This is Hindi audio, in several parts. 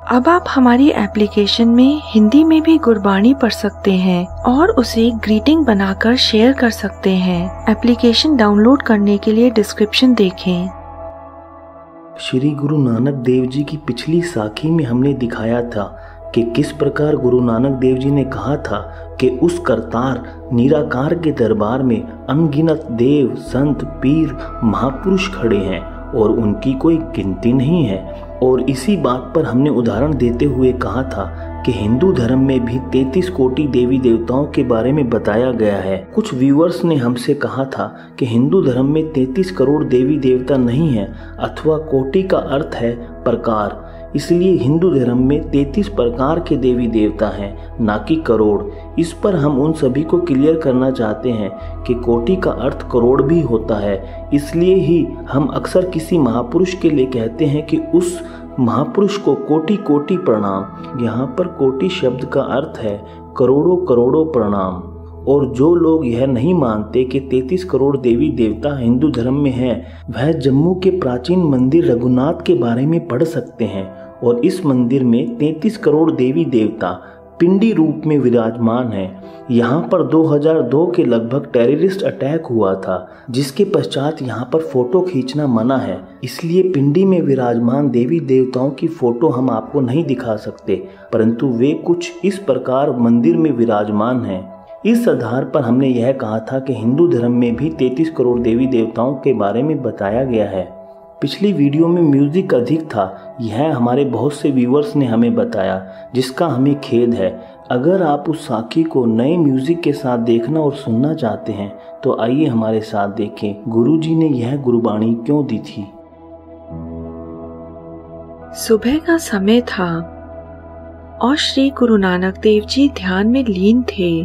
अब आप हमारी एप्लीकेशन में हिंदी में भी गुरबानी पढ़ सकते हैं और उसे ग्रीटिंग बनाकर शेयर कर सकते हैं। एप्लीकेशन डाउनलोड करने के लिए डिस्क्रिप्शन देखें। श्री गुरु नानक देव जी की पिछली साखी में हमने दिखाया था कि किस प्रकार गुरु नानक देव जी ने कहा था कि उस करतार निराकार के दरबार में अनगिनत देव, संत, पीर, महापुरुष खड़े हैं और उनकी कोई गिनती नहीं है। और इसी बात पर हमने उदाहरण देते हुए कहा था कि हिंदू धर्म में भी 33 कोटि देवी देवताओं के बारे में बताया गया है। कुछ व्यूअर्स ने हमसे कहा था कि हिंदू धर्म में 33 करोड़ देवी देवता नहीं है, अथवा कोटि का अर्थ है प्रकार, इसलिए हिंदू धर्म में 33 प्रकार के देवी देवता हैं, ना कि करोड़। इस पर हम उन सभी को क्लियर करना चाहते हैं कि कोटि का अर्थ करोड़ भी होता है। इसलिए ही हम अक्सर किसी महापुरुष के लिए कहते हैं कि उस महापुरुष को कोटि कोटि प्रणाम। यहाँ पर कोटि शब्द का अर्थ है करोड़ों करोड़ों प्रणाम। और जो लोग यह नहीं मानते कि 33 करोड़ देवी देवता हिंदू धर्म में हैं, वह जम्मू के प्राचीन मंदिर रघुनाथ के बारे में पढ़ सकते हैं। और इस मंदिर में 33 करोड़ देवी देवता पिंडी रूप में विराजमान हैं। यहाँ पर 2002 के लगभग टेररिस्ट अटैक हुआ था, जिसके पश्चात यहाँ पर फोटो खींचना मना है। इसलिए पिंडी में विराजमान देवी देवताओं की फोटो हम आपको नहीं दिखा सकते, परंतु वे कुछ इस प्रकार मंदिर में विराजमान हैं। इस आधार पर हमने यह कहा था कि हिंदू धर्म में भी 33 करोड़ देवी देवताओं के बारे में बताया गया है। पिछली वीडियो में म्यूजिक अधिक था, यह हमारे बहुत से व्यूअर्स ने हमें बताया, जिसका हमें खेद है। अगर आप उस साखी को नए म्यूजिक के साथ देखना और सुनना चाहते हैं तो आइए हमारे साथ देखें गुरुजी ने यह गुरबाणी क्यों दी थी। सुबह का समय था और श्री गुरु नानक देव जी ध्यान में लीन थे।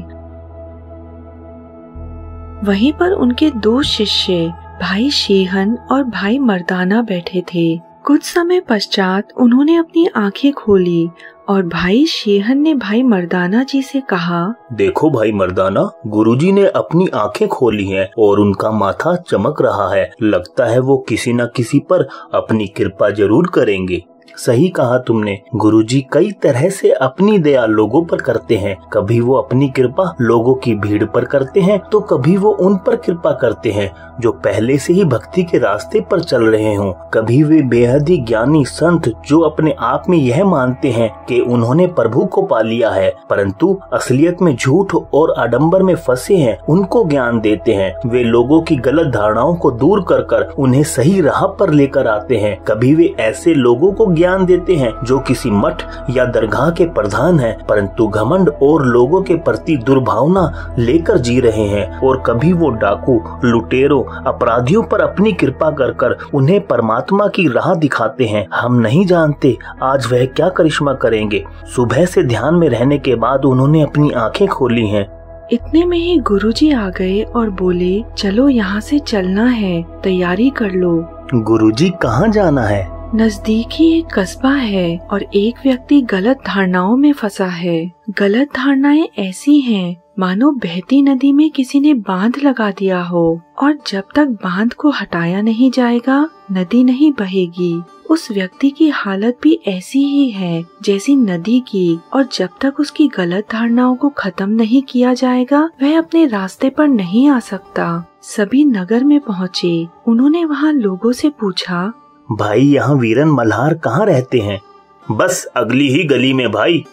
वहीं पर उनके 2 शिष्य भाई शेहन और भाई मर्दाना बैठे थे। कुछ समय पश्चात उन्होंने अपनी आंखें खोली और भाई शेहन ने भाई मर्दाना जी से कहा, देखो भाई मर्दाना, गुरुजी ने अपनी आंखें खोली हैं और उनका माथा चमक रहा है। लगता है वो किसी न किसी पर अपनी कृपा जरूर करेंगे। सही कहा तुमने, गुरुजी कई तरह से अपनी दया लोगों पर करते हैं। कभी वो अपनी कृपा लोगों की भीड़ पर करते हैं तो कभी वो उन पर कृपा करते हैं जो पहले से ही भक्ति के रास्ते पर चल रहे हों। कभी वे बेहद ही ज्ञानी संत जो अपने आप में यह मानते हैं कि उन्होंने प्रभु को पा लिया है, परंतु असलियत में झूठ और आडंबर में फंसे हैं, उनको ज्ञान देते हैं। वे लोगों की गलत धारणाओं को दूर कर कर उन्हें सही राह पर लेकर आते हैं। कभी वे ऐसे लोगों को ज्ञान देते हैं जो किसी मठ या दरगाह के प्रधान हैं, परंतु घमंड और लोगों के प्रति दुर्भावना लेकर जी रहे हैं। और कभी वो डाकू, लुटेरों, अपराधियों पर अपनी कृपा कर कर उन्हें परमात्मा की राह दिखाते हैं। हम नहीं जानते आज वह क्या करिश्मा करेंगे। सुबह से ध्यान में रहने के बाद उन्होंने अपनी आंखें खोली हैं। इतने में ही गुरुजी आ गए और बोले, चलो यहाँ से चलना है, तैयारी कर लो। गुरुजी कहाँ जाना है? नजदीक ही एक कस्बा है और एक व्यक्ति गलत धारणाओं में फंसा है। गलत धारणाएं ऐसी हैं मानो बहती नदी में किसी ने बांध लगा दिया हो और जब तक बांध को हटाया नहीं जाएगा नदी नहीं बहेगी। उस व्यक्ति की हालत भी ऐसी ही है जैसी नदी की, और जब तक उसकी गलत धारणाओं को खत्म नहीं किया जाएगा वह अपने रास्ते पर नहीं आ सकता। सभी नगर में पहुँचे। उन्होंने वहाँ लोगों से पूछा, भाई यहाँ वीरन मल्हार कहाँ रहते हैं? बस अगली ही गली में भाई।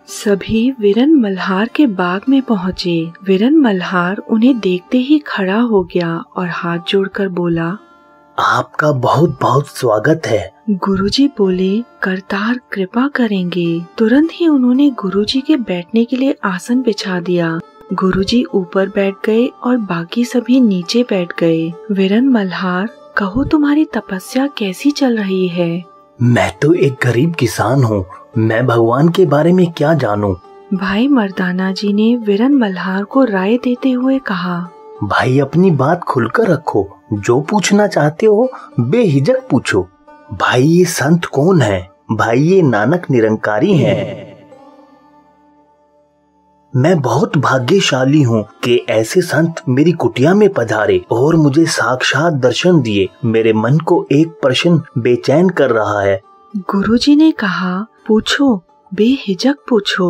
सभी वीरन मल्हार के बाग में पहुँचे। वीरन मल्हार उन्हें देखते ही खड़ा हो गया और हाथ जोड़कर बोला, आपका बहुत बहुत स्वागत है। गुरुजी बोले, करतार कृपा करेंगे। तुरंत ही उन्होंने गुरुजी के बैठने के लिए आसन बिछा दिया। गुरुजी ऊपर बैठ गए और बाकी सभी नीचे बैठ गए। वीरन मल्हार, कहो तुम्हारी तपस्या कैसी चल रही है? मैं तो एक गरीब किसान हूँ, मैं भगवान के बारे में क्या जानूं? भाई मर्दाना जी ने वीरन मल्हार को राय देते हुए कहा, भाई अपनी बात खुलकर रखो, जो पूछना चाहते हो बेहिजक पूछो। भाई ये संत कौन है? भाई ये नानक निरंकारी हैं। मैं बहुत भाग्यशाली हूँ कि ऐसे संत मेरी कुटिया में पधारे और मुझे साक्षात दर्शन दिए। मेरे मन को एक प्रश्न बेचैन कर रहा है। गुरुजी ने कहा, पूछो, बेहिचक पूछो।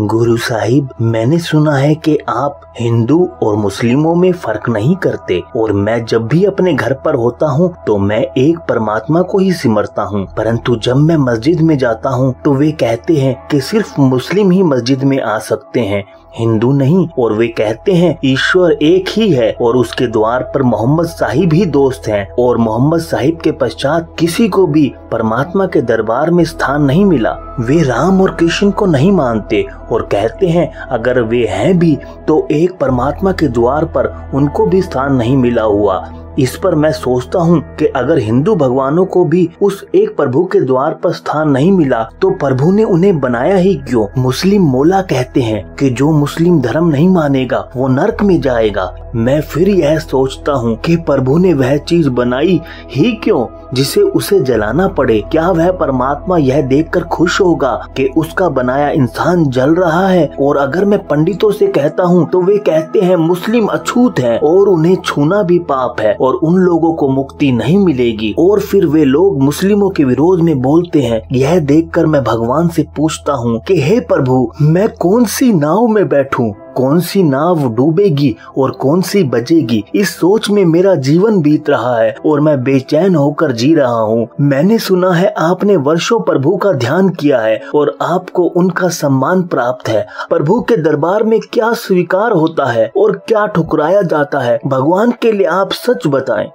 गुरु साहिब, मैंने सुना है कि आप हिंदू और मुस्लिमों में फर्क नहीं करते और मैं जब भी अपने घर पर होता हूँ तो मैं एक परमात्मा को ही सिमरता हूँ, परंतु जब मैं मस्जिद में जाता हूँ तो वे कहते हैं कि सिर्फ मुस्लिम ही मस्जिद में आ सकते हैं, हिंदू नहीं, और वे कहते हैं ईश्वर एक ही है और उसके द्वार पर मोहम्मद साहिब ही दोस्त हैं और मोहम्मद साहिब के पश्चात किसी को भी परमात्मा के दरबार में स्थान नहीं मिला। वे राम और कृष्ण को नहीं मानते और कहते हैं अगर वे हैं भी तो एक परमात्मा के द्वार पर उनको भी स्थान नहीं मिला हुआ। इस पर मैं सोचता हूँ कि अगर हिंदू भगवानों को भी उस एक प्रभु के द्वार पर स्थान नहीं मिला तो प्रभु ने उन्हें बनाया ही क्यों? मुस्लिम मौला कहते हैं कि जो मुस्लिम धर्म नहीं मानेगा वो नरक में जाएगा। मैं फिर यह सोचता हूँ कि प्रभु ने वह चीज बनाई ही क्यों जिसे उसे जलाना पड़े? क्या वह परमात्मा यह देखकर खुश होगा कि उसका बनाया इंसान जल रहा है? और अगर मैं पंडितों से कहता हूँ तो वे कहते हैं मुस्लिम अछूत हैं और उन्हें छूना भी पाप है और उन लोगों को मुक्ति नहीं मिलेगी। और फिर वे लोग मुस्लिमों के विरोध में बोलते हैं। यह देखकर मैं भगवान से पूछता हूँ कि हे प्रभु, मैं कौन सी नाव में बैठूं? कौन सी नाव डूबेगी और कौन सी बचेगी? इस सोच में मेरा जीवन बीत रहा है और मैं बेचैन होकर जी रहा हूँ। मैंने सुना है आपने वर्षों प्रभु का ध्यान किया है और आपको उनका सम्मान प्राप्त है। प्रभु के दरबार में क्या स्वीकार होता है और क्या ठुकराया जाता है? भगवान के लिए आप सच बताएं।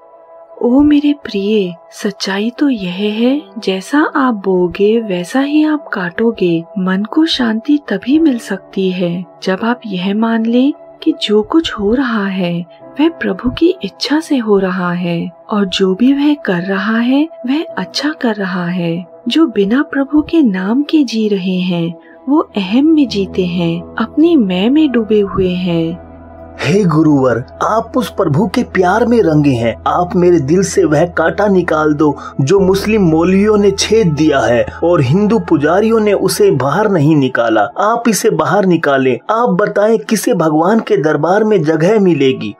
ओ मेरे प्रिय, सच्चाई तो यह है जैसा आप बोगे वैसा ही आप काटोगे। मन को शांति तभी मिल सकती है जब आप यह मान ले कि जो कुछ हो रहा है वह प्रभु की इच्छा से हो रहा है और जो भी वह कर रहा है वह अच्छा कर रहा है। जो बिना प्रभु के नाम के जी रहे हैं वो अहम में जीते हैं, अपनी मैं में डूबे हुए हैं। हे गुरुवर, आप उस प्रभु के प्यार में रंगे हैं। आप मेरे दिल से वह कांटा निकाल दो जो मुस्लिम मौलवियों ने छेद दिया है और हिंदू पुजारियों ने उसे बाहर नहीं निकाला। आप इसे बाहर निकालें। आप बताएं किसे भगवान के दरबार में जगह मिलेगी?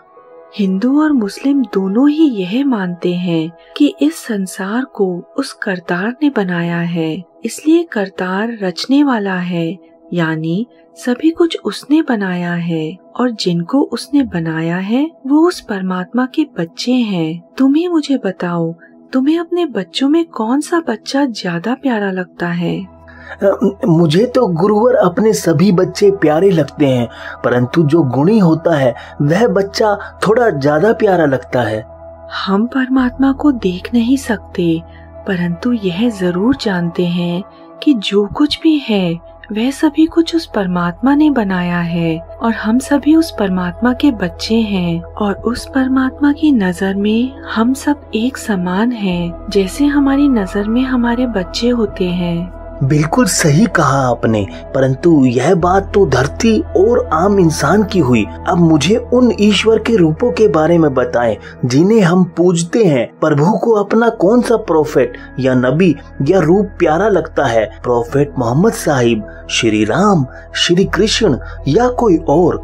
हिंदू और मुस्लिम दोनों ही यह मानते हैं कि इस संसार को उस करतार ने बनाया है, इसलिए करतार रचने वाला है, यानी सभी कुछ उसने बनाया है और जिनको उसने बनाया है वो उस परमात्मा के बच्चे हैं। तुम ही मुझे बताओ, तुम्हें अपने बच्चों में कौन सा बच्चा ज्यादा प्यारा लगता है? मुझे तो गुरुवर अपने सभी बच्चे प्यारे लगते हैं, परंतु जो गुणी होता है वह बच्चा थोड़ा ज्यादा प्यारा लगता है। हम परमात्मा को देख नहीं सकते, परंतु यह जरूर जानते हैं कि जो कुछ भी है वह सभी कुछ उस परमात्मा ने बनाया है और हम सभी उस परमात्मा के बच्चे हैं और उस परमात्मा की नजर में हम सब एक समान हैं, जैसे हमारी नजर में हमारे बच्चे होते हैं। बिल्कुल सही कहा आपने, परंतु यह बात तो धरती और आम इंसान की हुई। अब मुझे उन ईश्वर के रूपों के बारे में बताएं जिन्हें हम पूजते हैं। प्रभु को अपना कौन सा प्रोफेट या नबी या रूप प्यारा लगता है? प्रोफेट मोहम्मद साहिब, श्री राम, श्री कृष्ण या कोई और?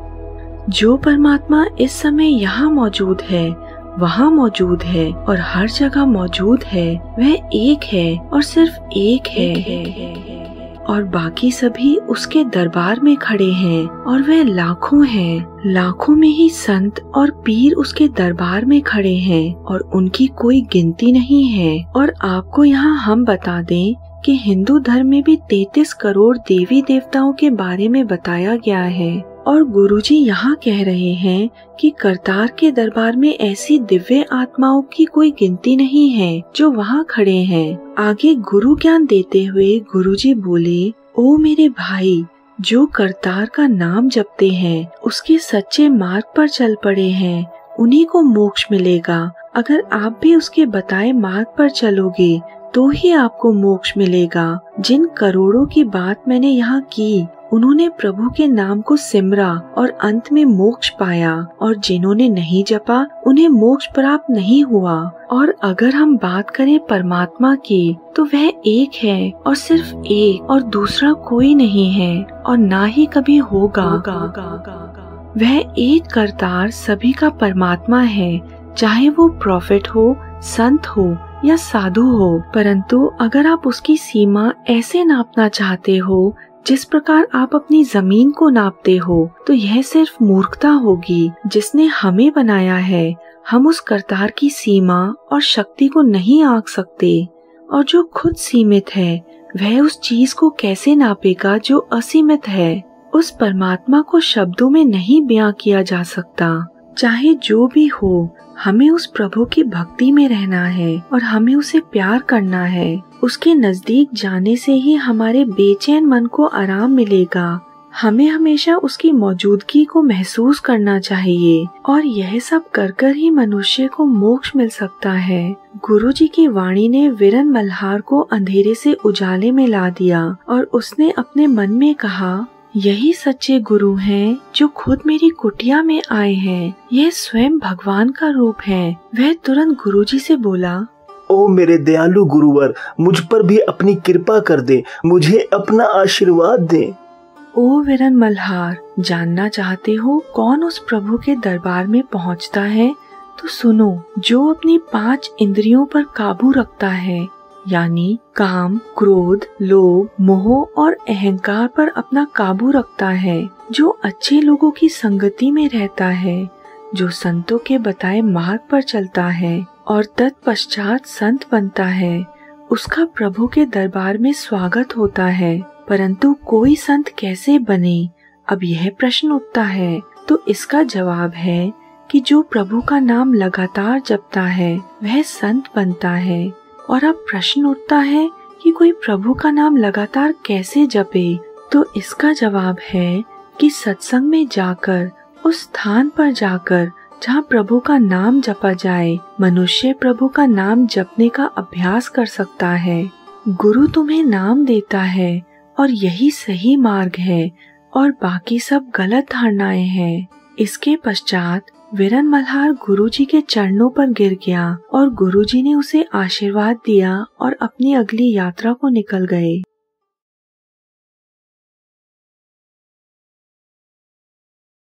जो परमात्मा इस समय यहाँ मौजूद है, वहाँ मौजूद है और हर जगह मौजूद है, वह एक है और सिर्फ एक है और बाकी सभी उसके दरबार में खड़े हैं और वह लाखों हैं। लाखों में ही संत और पीर उसके दरबार में खड़े हैं और उनकी कोई गिनती नहीं है। और आपको यहाँ हम बता दें कि हिंदू धर्म में भी 33 करोड़ देवी देवताओं के बारे में बताया गया है और गुरुजी यहाँ कह रहे हैं कि करतार के दरबार में ऐसी दिव्य आत्माओं की कोई गिनती नहीं है जो वहाँ खड़े हैं। आगे गुरु ज्ञान देते हुए गुरुजी बोले, ओ मेरे भाई, जो करतार का नाम जपते हैं, उसके सच्चे मार्ग पर चल पड़े हैं, उन्हीं को मोक्ष मिलेगा। अगर आप भी उसके बताए मार्ग पर चलोगे तो ही आपको मोक्ष मिलेगा। जिन करोड़ों की बात मैंने यहाँ की, उन्होंने प्रभु के नाम को सिमरा और अंत में मोक्ष पाया और जिन्होंने नहीं जपा उन्हें मोक्ष प्राप्त नहीं हुआ। और अगर हम बात करें परमात्मा की तो वह एक है और सिर्फ एक और दूसरा कोई नहीं है और ना ही कभी होगा। वह एक करतार सभी का परमात्मा है, चाहे वो प्रॉफिट हो, संत हो या साधु हो, परंतु अगर आप उसकी सीमा ऐसे नापना चाहते हो जिस प्रकार आप अपनी जमीन को नापते हो, तो यह सिर्फ मूर्खता होगी। जिसने हमें बनाया है, हम उस करतार की सीमा और शक्ति को नहीं आंक सकते, और जो खुद सीमित है वह उस चीज को कैसे नापेगा जो असीमित है। उस परमात्मा को शब्दों में नहीं बयां किया जा सकता। चाहे जो भी हो, हमें उस प्रभु की भक्ति में रहना है और हमें उसे प्यार करना है। उसके नजदीक जाने से ही हमारे बेचैन मन को आराम मिलेगा। हमें हमेशा उसकी मौजूदगी को महसूस करना चाहिए, और यह सब कर कर ही मनुष्य को मोक्ष मिल सकता है। गुरुजी की वाणी ने वीरन मल्हार को अंधेरे से उजाले में ला दिया, और उसने अपने मन में कहा, यही सच्चे गुरु हैं जो खुद मेरी कुटिया में आए हैं। यह स्वयं भगवान का रूप है। वह तुरंत गुरुजी से बोला, ओ मेरे दयालु गुरुवर, मुझ पर भी अपनी कृपा कर दे, मुझे अपना आशीर्वाद दे। ओ वीरन मल्हार, जानना चाहते हो कौन उस प्रभु के दरबार में पहुंचता है? तो सुनो, जो अपनी 5 इंद्रियों पर काबू रखता है, यानी काम, क्रोध, लोभ, मोह और अहंकार पर अपना काबू रखता है, जो अच्छे लोगों की संगति में रहता है, जो संतों के बताए मार्ग पर चलता है और तत्पश्चात संत बनता है, उसका प्रभु के दरबार में स्वागत होता है। परंतु कोई संत कैसे बने? अब यह प्रश्न उठता है, तो इसका जवाब है कि जो प्रभु का नाम लगातार जपता है वह संत बनता है। और अब प्रश्न उठता है कि कोई प्रभु का नाम लगातार कैसे जपे? तो इसका जवाब है कि सत्संग में जाकर, उस स्थान पर जाकर जहाँ प्रभु का नाम जपा जाए, मनुष्य प्रभु का नाम जपने का अभ्यास कर सकता है। गुरु तुम्हें नाम देता है और यही सही मार्ग है, और बाकी सब गलत धारणाएं हैं। इसके पश्चात वीरन मल्हार गुरुजी के चरणों पर गिर गया, और गुरुजी ने उसे आशीर्वाद दिया और अपनी अगली यात्रा को निकल गए।